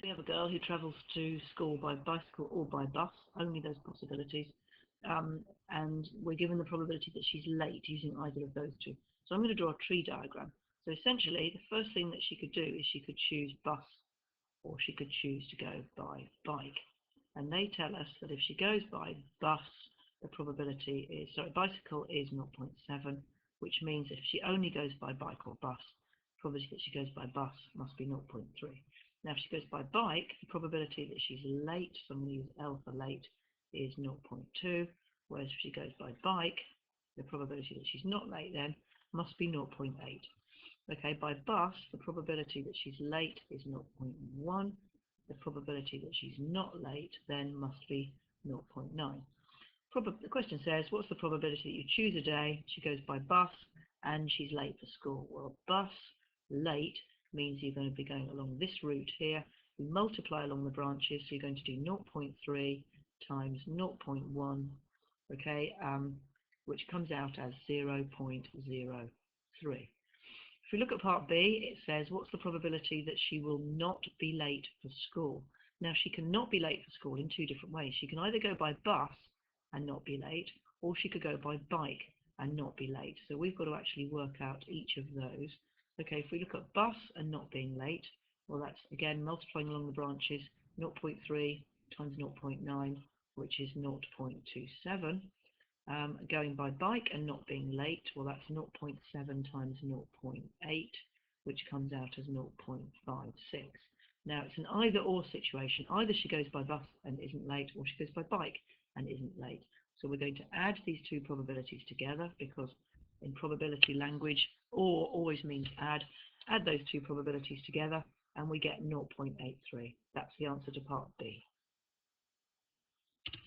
We have a girl who travels to school by bicycle or by bus, only those possibilities, and we're given the probability that she's late using either of those two. So I'm going to draw a tree diagram. So essentially, the first thing that she could do is she could choose bus or she could choose to go by bike. And they tell us that if she goes by bus, the probability is, sorry, bicycle is 0.7, which means if she only goes by bike or bus, the probability that she goes by bus must be 0.3. Now, if she goes by bike, the probability that she's late, so I'm going to use L for late, is 0.2, whereas if she goes by bike, the probability that she's not late then must be 0.8. Okay, by bus, the probability that she's late is 0.1. The probability that she's not late then must be 0.9. The question says, what's the probability that you choose a day, she goes by bus, and she's late for school? Well, bus late means you're going to be going along this route here. We multiply along the branches, so you're going to do 0.3 times 0.1, okay, which comes out as 0.03. If we look at part B, it says, what's the probability that she will not be late for school? Now, she can not be late for school in two different ways. She can either go by bus and not be late, or she could go by bike and not be late. So we've got to actually work out each of those. Okay, if we look at bus and not being late, well, that's, again, multiplying along the branches, 0.3 times 0.9, which is 0.27. Going by bike and not being late, well, that's 0.7 times 0.8, which comes out as 0.56. Now, it's an either-or situation. Either she goes by bus and isn't late, or she goes by bike and isn't late. So we're going to add these two probabilities together, because in probability language, or always means add. Add those two probabilities together, and we get 0.83. That's the answer to part B.